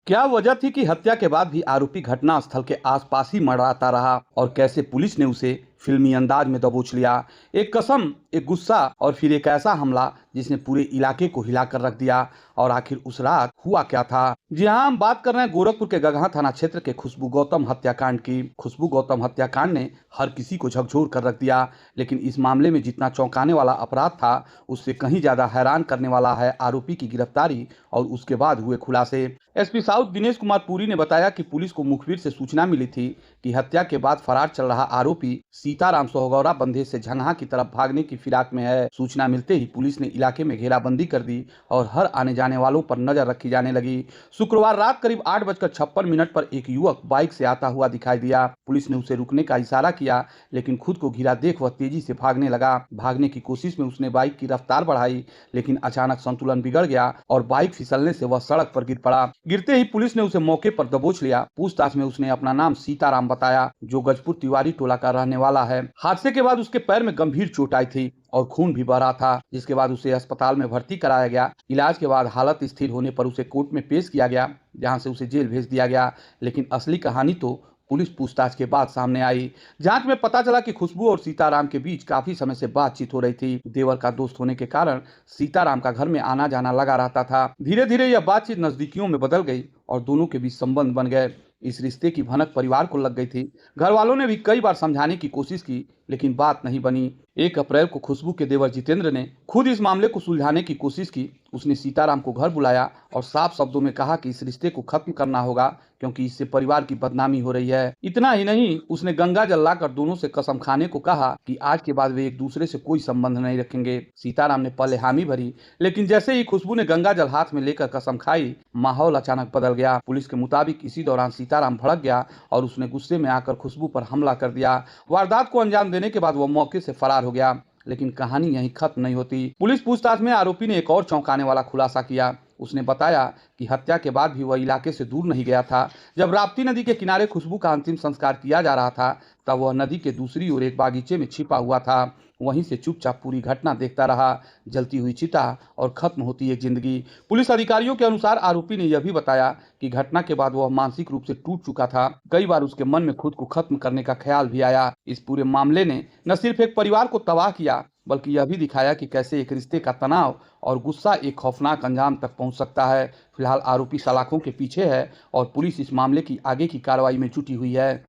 क्या वजह थी कि हत्या के बाद भी आरोपी घटना स्थल के आसपास ही मंडराता रहा और कैसे पुलिस ने उसे फिल्मी अंदाज में दबोच लिया। एक कसम, एक गुस्सा और फिर एक ऐसा हमला जिसने पूरे इलाके को हिलाकर रख दिया। और आखिर उस रात हुआ क्या था? जी हाँ, हम बात कर रहे हैं गोरखपुर के गगहा थाना क्षेत्र के खुशबू गौतम हत्याकांड की। खुशबू गौतम हत्याकांड ने हर किसी को झकझोर कर रख दिया, लेकिन इस मामले में जितना चौंकाने वाला अपराध था, उससे कहीं ज्यादा हैरान करने वाला है आरोपी की गिरफ्तारी और उसके बाद हुए खुलासे। एसपी साउथ दिनेश कुमार पुरी ने बताया कि पुलिस को मुखबिर से सूचना मिली थी कि हत्या के बाद फरार चल रहा आरोपी सीताराम सोहगौरा बंधे से झंगहा की तरफ भागने की फिराक में है। सूचना मिलते ही पुलिस ने इलाके में घेराबंदी कर दी और हर आने जाने वालों पर नजर रखी जाने लगी। शुक्रवार रात करीब 8:56 पर एक युवक बाइक से आता हुआ दिखाई दिया। पुलिस ने उसे रुकने का इशारा किया, लेकिन खुद को घिरा देख वह तेजी से भागने लगा। भागने की कोशिश में उसने बाइक की रफ्तार बढ़ाई, लेकिन अचानक संतुलन बिगड़ गया और बाइक फिसलने से वह सड़क पर गिर पड़ा। गिरते ही पुलिस ने उसे मौके पर दबोच लिया। पूछताछ में उसने अपना नाम सीताराम बताया, जो गजपुर तिवारी टोला का रहने वाला है। हादसे के बाद उसके पैर में गंभीर चोट आई थी और खून भी बह रहा था, जिसके बाद उसे अस्पताल में भर्ती कराया गया। इलाज के बाद हालत स्थिर होने पर उसे कोर्ट में पेश किया गया, जहां से उसे जेल भेज दिया गया। लेकिन असली कहानी तो पुलिस पूछताछ के बाद सामने आई। जांच में पता चला कि खुशबू और सीताराम के बीच काफी समय से बातचीत हो रही थी। देवर का दोस्त होने के कारण सीताराम का घर में आना जाना लगा रहता था। धीरे धीरे यह बातचीत नजदीकियों में बदल गई और दोनों के बीच संबंध बन गए। इस रिश्ते की भनक परिवार को लग गई थी। घर वालों ने भी कई बार समझाने की कोशिश की, लेकिन बात नहीं बनी। 1 अप्रैल को खुशबू के देवर जितेंद्र ने खुद इस मामले को सुलझाने की कोशिश की। उसने सीताराम को घर बुलाया और साफ शब्दों में कहा कि इस रिश्ते को खत्म करना होगा, क्योंकि इससे परिवार की बदनामी हो रही है। इतना ही नहीं, उसने गंगा जल लाकर दोनों से कसम खाने को कहा कि आज के बाद वे एक दूसरे से कोई संबंध नहीं रखेंगे। सीताराम ने पहले हामी भरी, लेकिन जैसे ही खुशबू ने गंगा जल हाथ में लेकर कसम खाई, माहौल अचानक बदल गया। पुलिस के मुताबिक इसी दौरान सीताराम भड़क गया और उसने गुस्से में आकर खुशबू पर हमला कर दिया। वारदात को अंजाम देने के बाद वह मौके से फरार हो गया। लेकिन कहानी यहीं खत्म नहीं होती। पुलिस पूछताछ में आरोपी ने एक और चौंकाने वाला खुलासा किया। उसने बताया कि हत्या के बाद भी वह इलाके से दूर नहीं गया था। जब राप्ती नदी के किनारे खुशबू का अंतिम संस्कार किया जा रहा था, तब वह नदी के दूसरी ओर एक बागीचे में छिपा हुआ था। वहीं से चुपचाप पूरी घटना देखता रहा, जलती हुई चिता और खत्म होती एक जिंदगी। पुलिस अधिकारियों के अनुसार आरोपी ने यह भी बताया कि घटना के बाद वह मानसिक रूप से टूट चुका था। कई बार उसके मन में खुद को खत्म करने का ख्याल भी आया। इस पूरे मामले ने न सिर्फ एक परिवार को तबाह किया, बल्कि यह भी दिखाया कि कैसे एक रिश्ते का तनाव और गुस्सा एक खौफनाक अंजाम तक पहुंच सकता है। फिलहाल आरोपी सलाखों के पीछे है और पुलिस इस मामले की आगे की कार्रवाई में जुटी हुई है।